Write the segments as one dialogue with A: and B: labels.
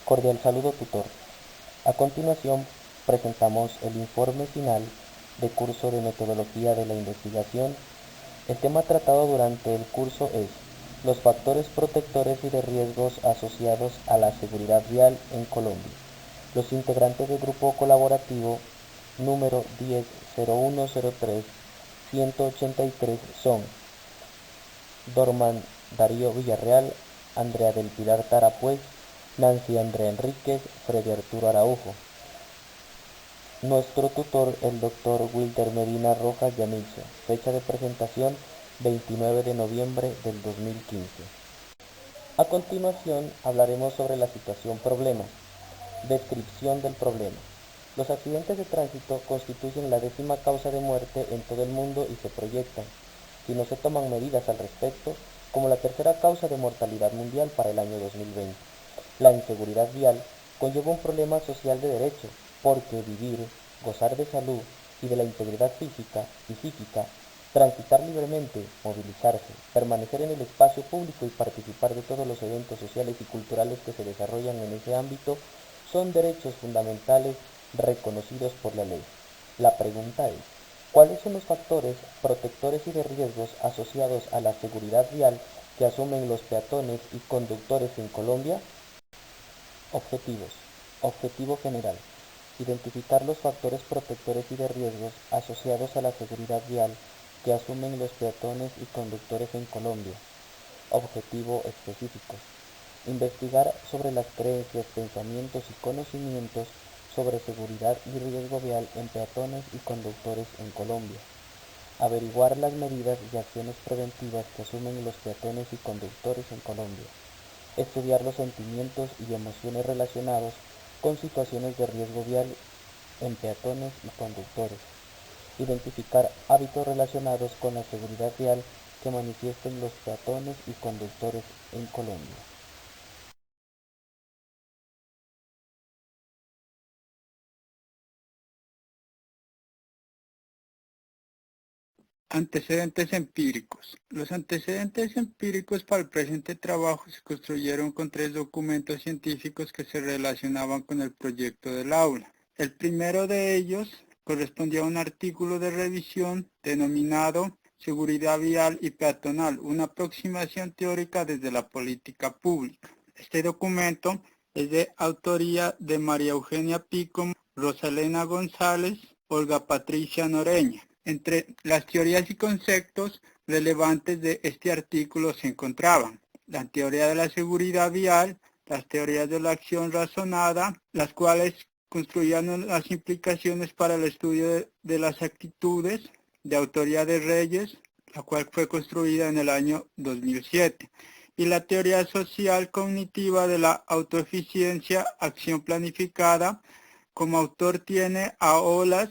A: Cordial saludo, tutor. A continuación, presentamos el informe final de curso de metodología de la investigación. El tema tratado durante el curso es los factores protectores y de riesgos asociados a la seguridad vial en Colombia. Los integrantes del grupo colaborativo número 10-0103-183 son Dorman Darío Villarreal, Andrea del Pilar Tarapuez, Nancy Andrea Enríquez, Freddy Arturo Araujo. Nuestro tutor, el doctor Wilder Medina Rojas Yanizo. Fecha de presentación, 29 de noviembre del 2015. A continuación, hablaremos sobre la situación problema. Descripción del problema. Los accidentes de tránsito constituyen la 10ª causa de muerte en todo el mundo y se proyectan, si no se toman medidas al respecto, como la tercera causa de mortalidad mundial para el año 2020. La inseguridad vial conlleva un problema social de derecho, porque vivir, gozar de salud y de la integridad física y psíquica, transitar libremente, movilizarse, permanecer en el espacio público y participar de todos los eventos sociales y culturales que se desarrollan en ese ámbito son derechos fundamentales reconocidos por la ley. La pregunta es, ¿cuáles son los factores protectores y de riesgos asociados a la seguridad vial que asumen los peatones y conductores en Colombia? Objetivos. Objetivo general. Identificar los factores protectores y de riesgos asociados a la seguridad vial que asumen los peatones y conductores en Colombia. Objetivo específico. Investigar sobre las creencias, pensamientos y conocimientos sobre seguridad y riesgo vial en peatones y conductores en Colombia. Averiguar las medidas y acciones preventivas que asumen los peatones y conductores en Colombia. Estudiar los sentimientos y emociones relacionados con situaciones de riesgo vial en peatones y conductores. Identificar hábitos relacionados con la seguridad vial que manifiesten los peatones y conductores en Colombia.
B: Antecedentes empíricos. Los antecedentes empíricos para el presente trabajo se construyeron con 3 documentos científicos que se relacionaban con el proyecto del aula. El primero de ellos correspondía a un artículo de revisión denominado Seguridad vial y peatonal, una aproximación teórica desde la política pública. Este documento es de autoría de María Eugenia Pico, Rosalena González, Olga Patricia Noreña. Entre las teorías y conceptos relevantes de este artículo se encontraban la teoría de la seguridad vial, las teorías de la acción razonada, las cuales construían las implicaciones para el estudio de las actitudes, de autoría de Reyes, la cual fue construida en el año 2007, y la teoría social cognitiva de la autoeficiencia, acción planificada. Como autor tiene a Olas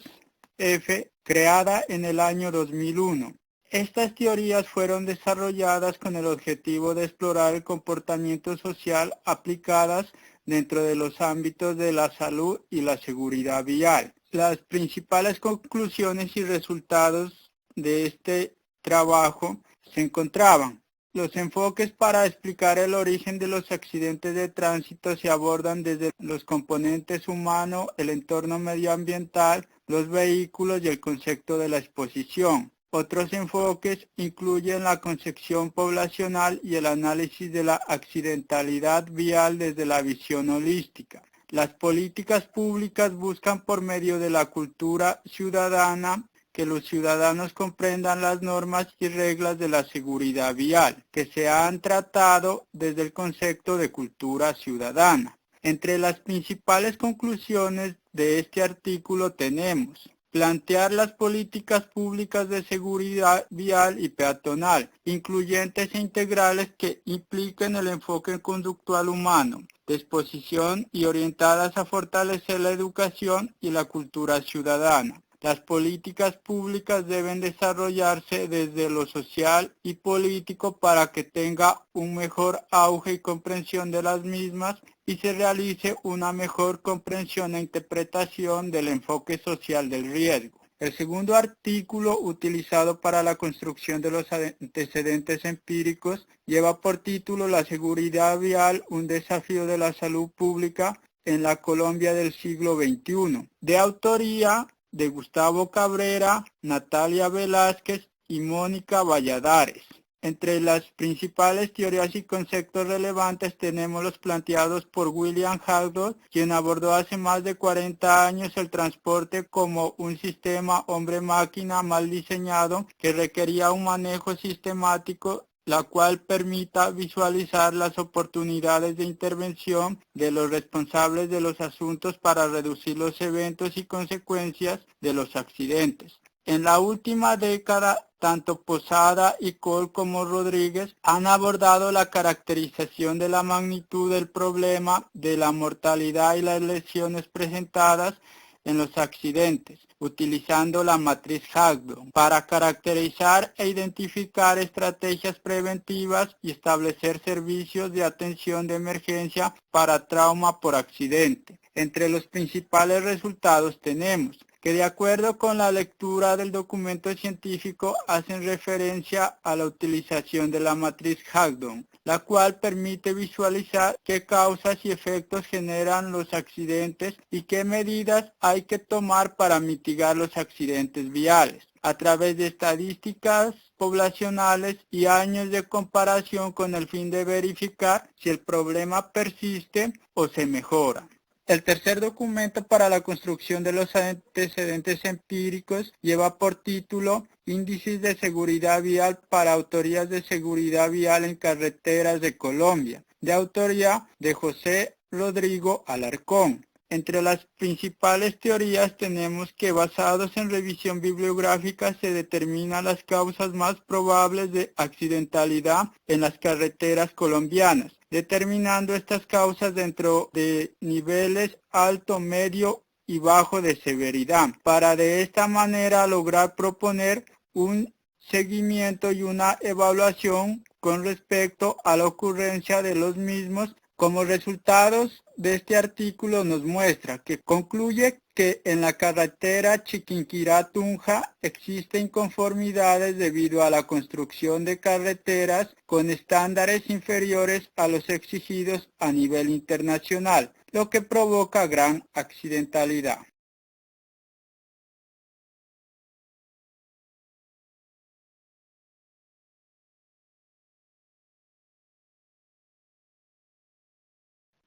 B: F., creada en el año 2001. Estas teorías fueron desarrolladas con el objetivo de explorar el comportamiento social aplicadas dentro de los ámbitos de la salud y la seguridad vial. Las principales conclusiones y resultados de este trabajo se encontraban. Los enfoques para explicar el origen de los accidentes de tránsito se abordan desde los componentes humanos, el entorno medioambiental, los vehículos y el concepto de la exposición. Otros enfoques incluyen la concepción poblacional y el análisis de la accidentalidad vial desde la visión holística. Las políticas públicas buscan por medio de la cultura ciudadana que los ciudadanos comprendan las normas y reglas de la seguridad vial, que se han tratado desde el concepto de cultura ciudadana. Entre las principales conclusiones de este artículo tenemos plantear las políticas públicas de seguridad vial y peatonal, incluyentes e integrales que impliquen el enfoque conductual humano, de exposición y orientadas a fortalecer la educación y la cultura ciudadana. Las políticas públicas deben desarrollarse desde lo social y político para que tenga un mejor auge y comprensión de las mismas y se realice una mejor comprensión e interpretación del enfoque social del riesgo. El segundo artículo utilizado para la construcción de los antecedentes empíricos lleva por título La seguridad vial, un desafío de la salud pública en la Colombia del siglo XXI, de autoría de Gustavo Cabrera, Natalia Velázquez y Mónica Valladares. Entre las principales teorías y conceptos relevantes tenemos los planteados por William Hagdorn, quien abordó hace más de 40 años el transporte como un sistema hombre-máquina mal diseñado que requería un manejo sistemático, la cual permita visualizar las oportunidades de intervención de los responsables de los asuntos para reducir los eventos y consecuencias de los accidentes. En la última década, tanto Posada y Cole como Rodríguez han abordado la caracterización de la magnitud del problema de la mortalidad y las lesiones presentadas en los accidentes, utilizando la matriz Hagdorn para caracterizar e identificar estrategias preventivas y establecer servicios de atención de emergencia para trauma por accidente. Entre los principales resultados tenemos que de acuerdo con la lectura del documento científico hacen referencia a la utilización de la matriz Hagdorn, la cual permite visualizar qué causas y efectos generan los accidentes y qué medidas hay que tomar para mitigar los accidentes viales, a través de estadísticas poblacionales y años de comparación con el fin de verificar si el problema persiste o se mejora. El tercer documento para la construcción de los antecedentes empíricos lleva por título Índices de seguridad vial para autorías de seguridad vial en carreteras de Colombia, de autoría de José Rodrigo Alarcón. Entre las principales teorías tenemos que basados en revisión bibliográfica se determinan las causas más probables de accidentalidad en las carreteras colombianas, determinando estas causas dentro de niveles alto, medio y bajo de severidad, para de esta manera lograr proponer un seguimiento y una evaluación con respecto a la ocurrencia de los mismos. Como resultados de este artículo nos muestra que concluye que en la carretera Chiquinquirá-Tunja existen inconformidades debido a la construcción de carreteras con estándares inferiores a los exigidos a nivel internacional, lo que provoca gran accidentalidad.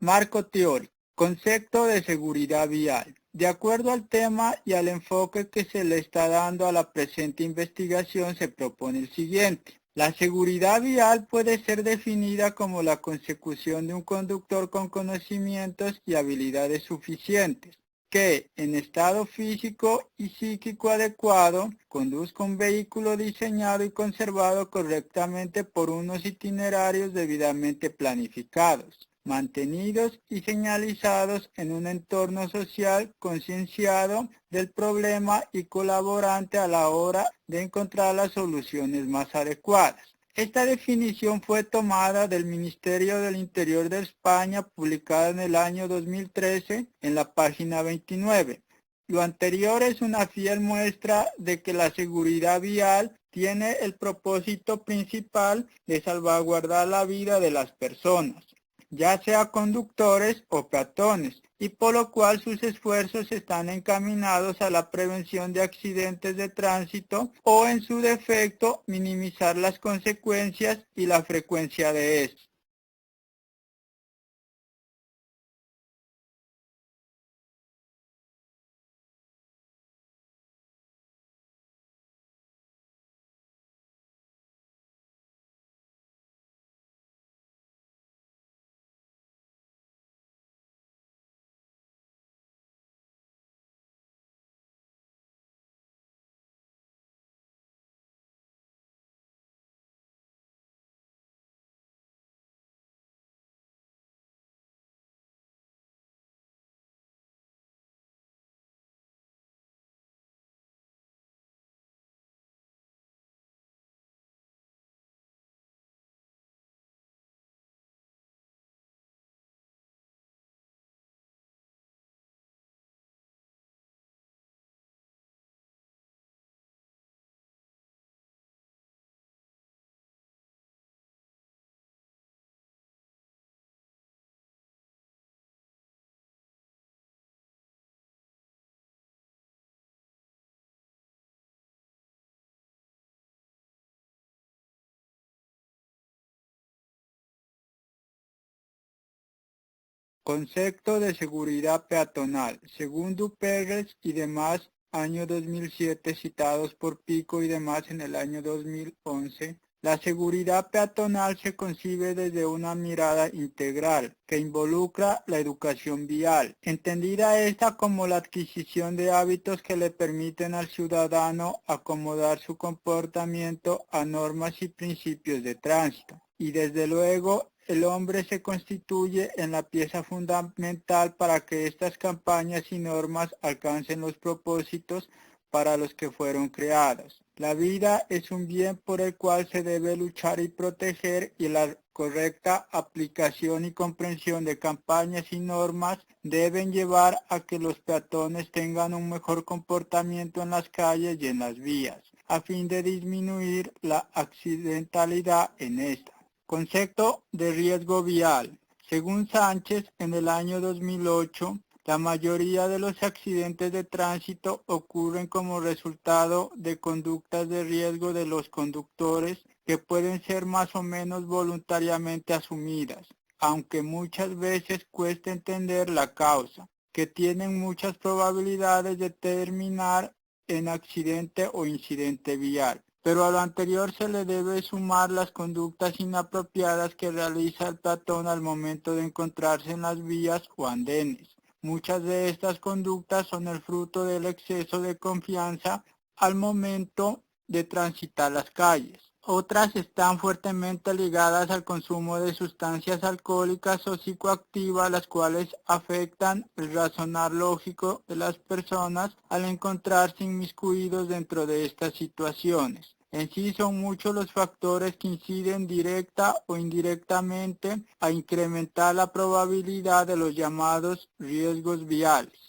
B: Marco teórico. Concepto de seguridad vial. De acuerdo al tema y al enfoque que se le está dando a la presente investigación, se propone el siguiente. La seguridad vial puede ser definida como la consecución de un conductor con conocimientos y habilidades suficientes, que en estado físico y psíquico adecuado conduzca un vehículo diseñado y conservado correctamente por unos itinerarios debidamente planificados, mantenidos y señalizados en un entorno social concienciado del problema y colaborante a la hora de encontrar las soluciones más adecuadas. Esta definición fue tomada del Ministerio del Interior de España, publicada en el año 2013 en la página 29. Lo anterior es una fiel muestra de que la seguridad vial tiene el propósito principal de salvaguardar la vida de las personas, ya sea conductores o peatones, y por lo cual sus esfuerzos están encaminados a la prevención de accidentes de tránsito o, en su defecto, minimizar las consecuencias y la frecuencia de estos. Concepto de seguridad peatonal. Según Duperres y demás, año 2007, citados por Pico y demás en el año 2011, la seguridad peatonal se concibe desde una mirada integral que involucra la educación vial, entendida esta como la adquisición de hábitos que le permiten al ciudadano acomodar su comportamiento a normas y principios de tránsito. Y desde luego, el hombre se constituye en la pieza fundamental para que estas campañas y normas alcancen los propósitos para los que fueron creadas. La vida es un bien por el cual se debe luchar y proteger, y la correcta aplicación y comprensión de campañas y normas deben llevar a que los peatones tengan un mejor comportamiento en las calles y en las vías, a fin de disminuir la accidentalidad en esta. Concepto de riesgo vial. Según Sánchez, en el año 2008, la mayoría de los accidentes de tránsito ocurren como resultado de conductas de riesgo de los conductores que pueden ser más o menos voluntariamente asumidas, aunque muchas veces cuesta entender la causa, que tienen muchas probabilidades de terminar en accidente o incidente vial. Pero a lo anterior se le debe sumar las conductas inapropiadas que realiza el peatón al momento de encontrarse en las vías o andenes. Muchas de estas conductas son el fruto del exceso de confianza al momento de transitar las calles. Otras están fuertemente ligadas al consumo de sustancias alcohólicas o psicoactivas, las cuales afectan el razonar lógico de las personas al encontrarse inmiscuidos dentro de estas situaciones. En sí son muchos los factores que inciden directa o indirectamente a incrementar la probabilidad de los llamados riesgos viales.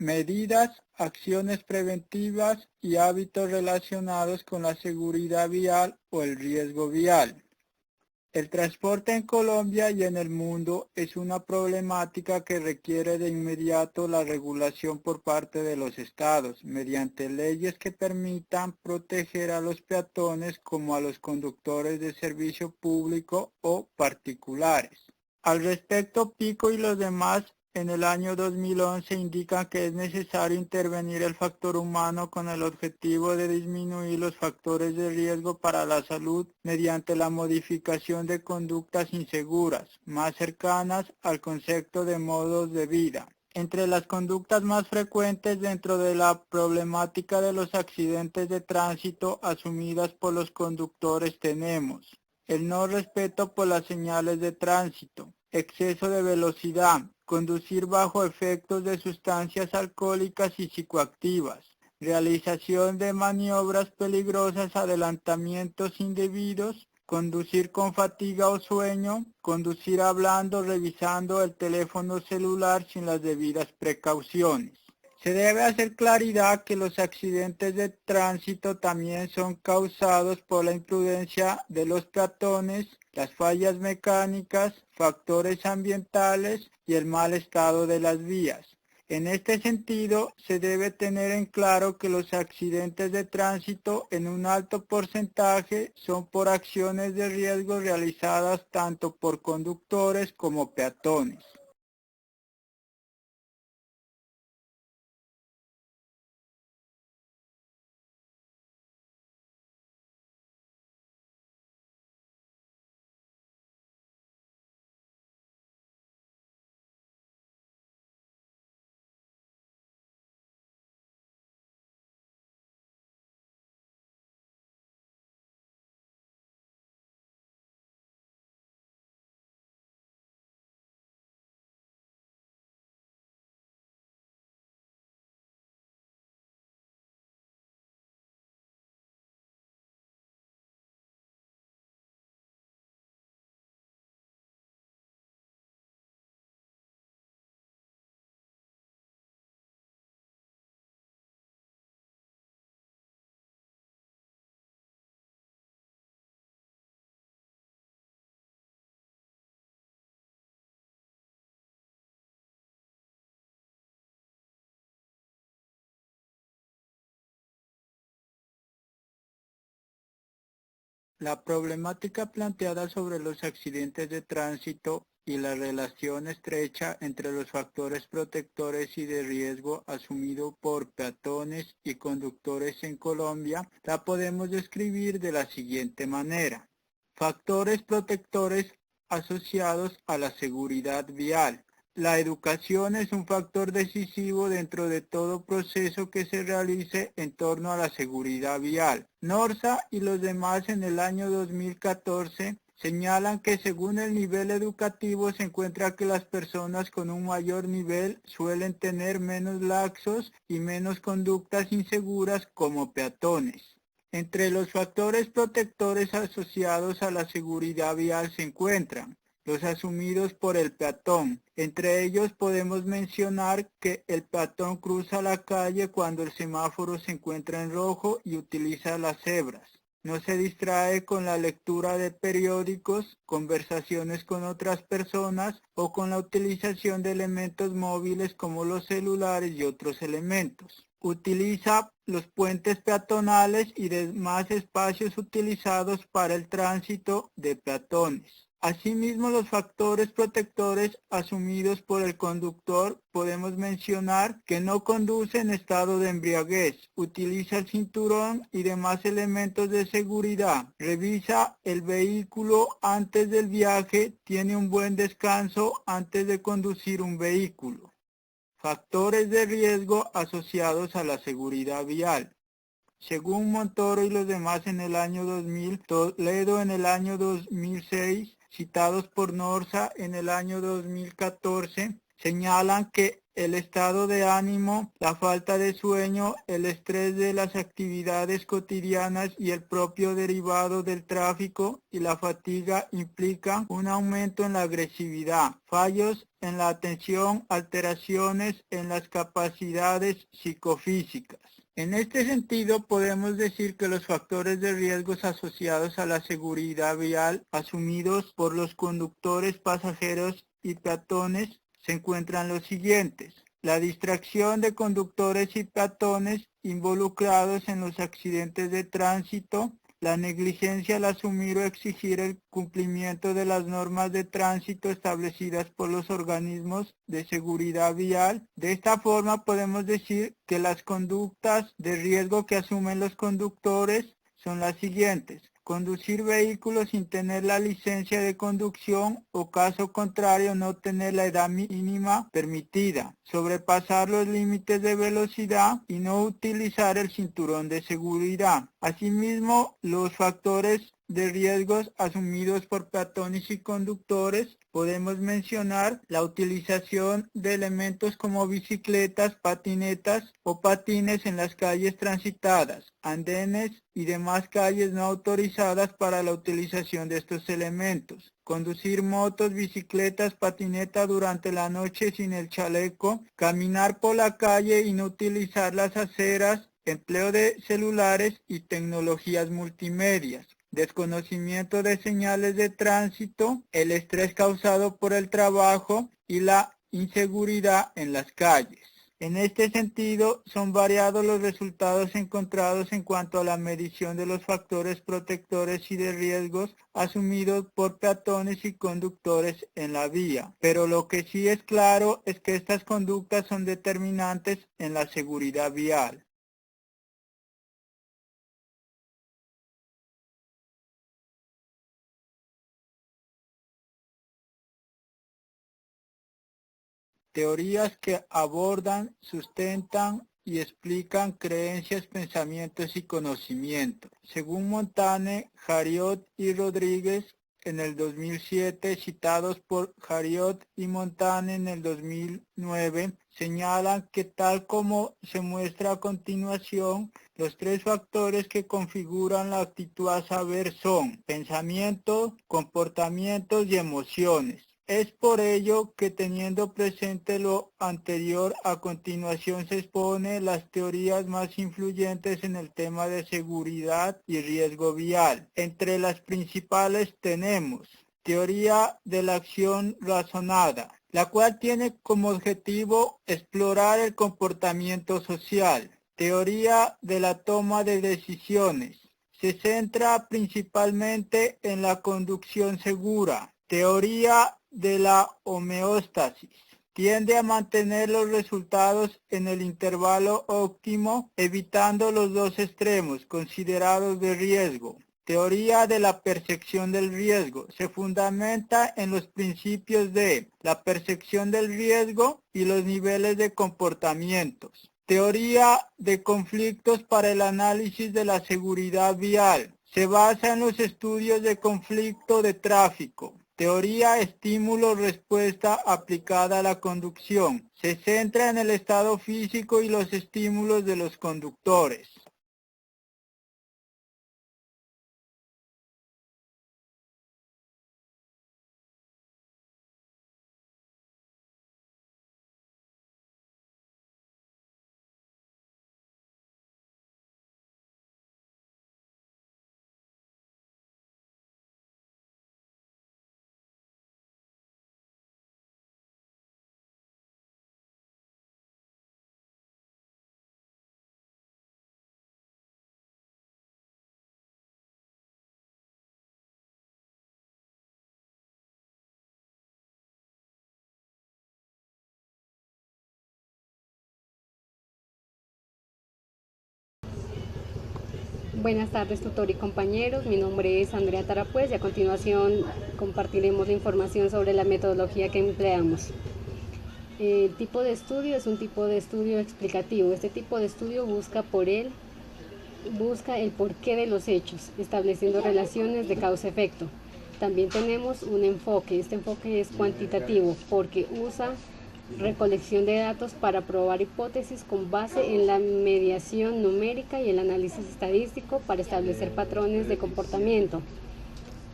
B: Medidas, acciones preventivas y hábitos relacionados con la seguridad vial o el riesgo vial. El transporte en Colombia y en el mundo es una problemática que requiere de inmediato la regulación por parte de los estados, mediante leyes que permitan proteger a los peatones como a los conductores de servicio público o particulares. Al respecto, Pico y los demás en el año 2011 indican que es necesario intervenir el factor humano con el objetivo de disminuir los factores de riesgo para la salud mediante la modificación de conductas inseguras, más cercanas al concepto de modos de vida. Entre las conductas más frecuentes dentro de la problemática de los accidentes de tránsito asumidas por los conductores tenemos el no respeto por las señales de tránsito, exceso de velocidad, conducir bajo efectos de sustancias alcohólicas y psicoactivas, realización de maniobras peligrosas, adelantamientos indebidos, conducir con fatiga o sueño, conducir hablando, revisando el teléfono celular sin las debidas precauciones. Se debe hacer claridad que los accidentes de tránsito también son causados por la imprudencia de los peatones, las fallas mecánicas, factores ambientales y el mal estado de las vías. En este sentido, se debe tener en claro que los accidentes de tránsito en un alto porcentaje son por acciones de riesgo realizadas tanto por conductores como peatones. La problemática planteada sobre los accidentes de tránsito y la relación estrecha entre los factores protectores y de riesgo asumido por peatones y conductores en Colombia la podemos describir de la siguiente manera. Factores protectores asociados a la seguridad vial. La educación es un factor decisivo dentro de todo proceso que se realice en torno a la seguridad vial. NORSA y los demás en el año 2014 señalan que según el nivel educativo se encuentra que las personas con un mayor nivel suelen tener menos laxos y menos conductas inseguras como peatones. Entre los factores protectores asociados a la seguridad vial se encuentran los asumidos por el peatón. Entre ellos podemos mencionar que el peatón cruza la calle cuando el semáforo se encuentra en rojo y utiliza las cebras. No se distrae con la lectura de periódicos, conversaciones con otras personas o con la utilización de elementos móviles como los celulares y otros elementos. Utiliza los puentes peatonales y demás espacios utilizados para el tránsito de peatones. Asimismo, los factores protectores asumidos por el conductor podemos mencionar que no conduce en estado de embriaguez, utiliza el cinturón y demás elementos de seguridad, revisa el vehículo antes del viaje, tiene un buen descanso antes de conducir un vehículo. Factores de riesgo asociados a la seguridad vial. Según Montoro y los demás en el año 2000, Toledo en el año 2006, citados por NORSA en el año 2014, señalan que el estado de ánimo, la falta de sueño, el estrés de las actividades cotidianas y el propio derivado del tráfico y la fatiga implican un aumento en la agresividad, fallos en la atención, alteraciones en las capacidades psicofísicas. En este sentido, podemos decir que los factores de riesgos asociados a la seguridad vial asumidos por los conductores, pasajeros y peatones se encuentran los siguientes. La distracción de conductores y peatones involucrados en los accidentes de tránsito, la negligencia al asumir o exigir el cumplimiento de las normas de tránsito establecidas por los organismos de seguridad vial. De esta forma podemos decir que las conductas de riesgo que asumen los conductores son las siguientes. Conducir vehículos sin tener la licencia de conducción o caso contrario no tener la edad mínima permitida, sobrepasar los límites de velocidad y no utilizar el cinturón de seguridad. Asimismo, los factores de riesgos asumidos por peatones y conductores, podemos mencionar la utilización de elementos como bicicletas, patinetas o patines en las calles transitadas, andenes y demás calles no autorizadas para la utilización de estos elementos. Conducir motos, bicicletas, patineta durante la noche sin el chaleco, caminar por la calle y no utilizar las aceras, empleo de celulares y tecnologías multimedias. Desconocimiento de señales de tránsito, el estrés causado por el trabajo y la inseguridad en las calles. En este sentido, son variados los resultados encontrados en cuanto a la medición de los factores protectores y de riesgos asumidos por peatones y conductores en la vía. Pero lo que sí es claro es que estas conductas son determinantes en la seguridad vial. Teorías que abordan, sustentan y explican creencias, pensamientos y conocimientos. Según Montane, Jariot y Rodríguez en el 2007, citados por Jariot y Montane en el 2009, señalan que tal como se muestra a continuación, los tres factores que configuran la actitud a saber son pensamiento, comportamientos y emociones. Es por ello que teniendo presente lo anterior, a continuación se expone las teorías más influyentes en el tema de seguridad y riesgo vial. Entre las principales tenemos teoría de la acción razonada, la cual tiene como objetivo explorar el comportamiento social. Teoría de la toma de decisiones. se centra principalmente en la conducción segura. Teoría de la homeostasis. Tiende a mantener los resultados en el intervalo óptimo, evitando los dos extremos considerados de riesgo. Teoría de la percepción del riesgo. Se fundamenta en los principios de la percepción del riesgo y los niveles de comportamientos. Teoría de conflictos para el análisis de la seguridad vial. Se basa en los estudios de conflicto de tráfico. Teoría estímulo-respuesta aplicada a la conducción. Se centra en el estado físico y los estímulos de los conductores.
C: Buenas tardes, tutor y compañeros. Mi nombre es Andrea Tarapuez y a continuación compartiremos la información sobre la metodología que empleamos. El tipo de estudio es un tipo de estudio explicativo. Este tipo de estudio busca el porqué de los hechos, estableciendo relaciones de causa-efecto. También tenemos un enfoque. Este enfoque es cuantitativo porque usa recolección de datos para probar hipótesis con base en la medición numérica y el análisis estadístico para establecer patrones de comportamiento.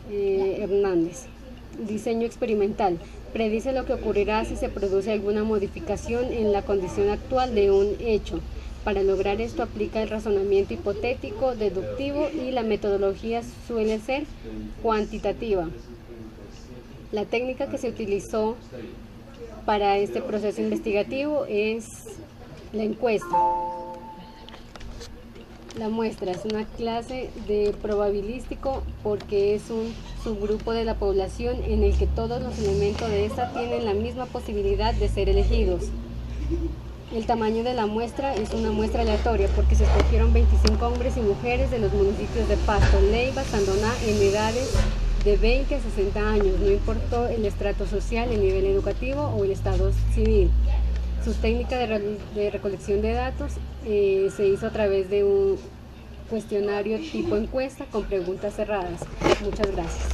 C: Hernández. Diseño experimental. Predice lo que ocurrirá si se produce alguna modificación en la condición actual de un hecho. Para lograr esto aplica el razonamiento hipotético, deductivo y la metodología suele ser cuantitativa. La técnica que se utilizó para este proceso investigativo es la encuesta. La muestra es una clase de probabilístico porque es un subgrupo de la población en el que todos los elementos de esta tienen la misma posibilidad de ser elegidos. El tamaño de la muestra es una muestra aleatoria porque se escogieron 25 hombres y mujeres de los municipios de Pasto, Leiva, Sandoná en edades de 20 a 60 años, no importó el estrato social, el nivel educativo o el estado civil. Su técnica de recolección de datos se hizo a través de un cuestionario tipo encuesta con preguntas cerradas. Muchas gracias.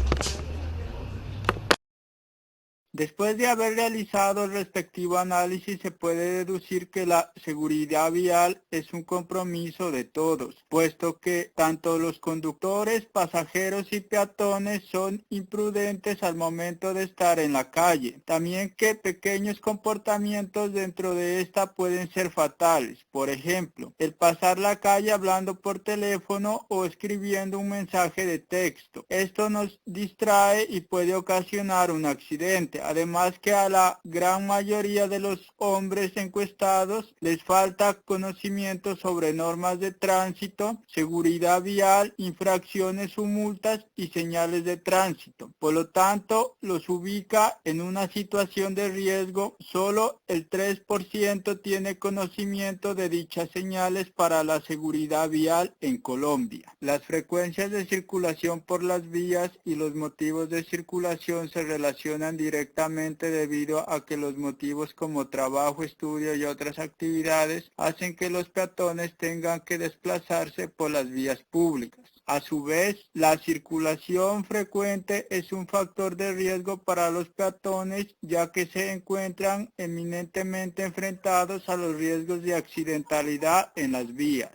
B: Después de haber realizado el respectivo análisis, se puede deducir que la seguridad vial es un compromiso de todos, puesto que tanto los conductores, pasajeros y peatones son imprudentes al momento de estar en la calle. También que pequeños comportamientos dentro de esta pueden ser fatales. Por ejemplo, el pasar la calle hablando por teléfono o escribiendo un mensaje de texto. Esto nos distrae y puede ocasionar un accidente. Además que a la gran mayoría de los hombres encuestados les falta conocimiento sobre normas de tránsito, seguridad vial, infracciones o multas y señales de tránsito. Por lo tanto, los ubica en una situación de riesgo. Solo el 3% tiene conocimiento de dichas señales para la seguridad vial en Colombia. Las frecuencias de circulación por las vías y los motivos de circulación se relacionan directamente debido a que los motivos como trabajo, estudio y otras actividades hacen que los peatones tengan que desplazarse por las vías públicas. A su vez, la circulación frecuente es un factor de riesgo para los peatones, ya que se encuentran eminentemente enfrentados a los riesgos de accidentalidad en las vías.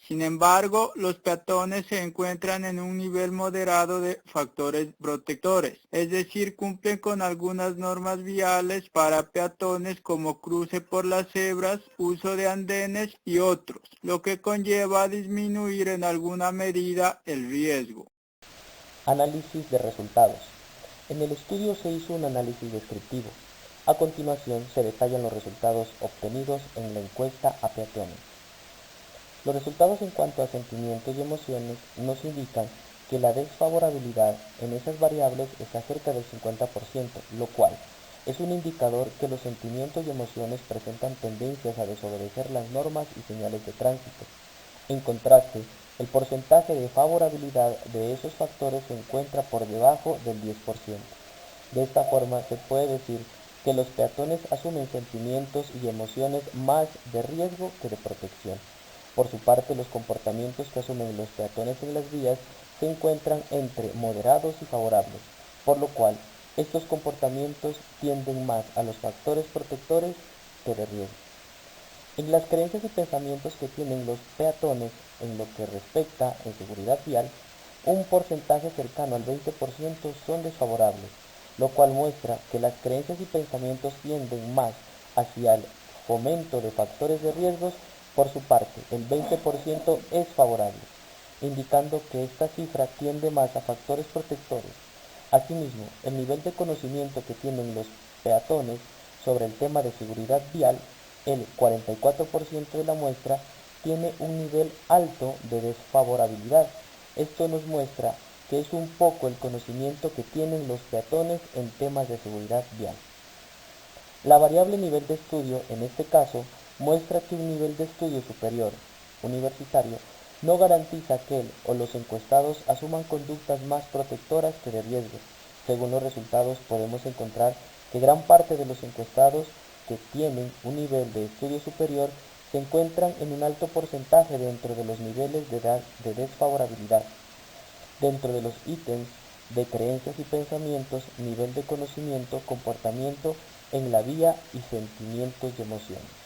B: Sin embargo, los peatones se encuentran en un nivel moderado de factores protectores, es decir, cumplen con algunas normas viales para peatones como cruce por las cebras, uso de andenes y otros, lo que conlleva a disminuir en alguna medida el riesgo.
A: Análisis de resultados. En el estudio se hizo un análisis descriptivo. A continuación se detallan los resultados obtenidos en la encuesta a peatones. Los resultados en cuanto a sentimientos y emociones nos indican que la desfavorabilidad en esas variables está cerca del 50%, lo cual es un indicador que los sentimientos y emociones presentan tendencias a desobedecer las normas y señales de tránsito. En contraste, el porcentaje de favorabilidad de esos factores se encuentra por debajo del 10%. De esta forma, se puede decir que los peatones asumen sentimientos y emociones más de riesgo que de protección. Por su parte, los comportamientos que asumen los peatones en las vías se encuentran entre moderados y favorables, por lo cual estos comportamientos tienden más a los factores protectores que de riesgo. En las creencias y pensamientos que tienen los peatones en lo que respecta en seguridad vial, un porcentaje cercano al 20% son desfavorables, lo cual muestra que las creencias y pensamientos tienden más hacia el fomento de factores de riesgos. Por su parte, el 20% es favorable, indicando que esta cifra tiende más a factores protectores. Asimismo, el nivel de conocimiento que tienen los peatones sobre el tema de seguridad vial, el 44% de la muestra, tiene un nivel alto de desfavorabilidad. Esto nos muestra que es un poco el conocimiento que tienen los peatones en temas de seguridad vial. La variable nivel de estudio, en este caso, muestra que un nivel de estudio superior, universitario, no garantiza que él o los encuestados asuman conductas más protectoras que de riesgo. Según los resultados podemos encontrar que gran parte de los encuestados que tienen un nivel de estudio superior se encuentran en un alto porcentaje dentro de los niveles de desfavorabilidad. Dentro de los ítems de creencias y pensamientos, nivel de conocimiento, comportamiento en la vía y sentimientos y emociones.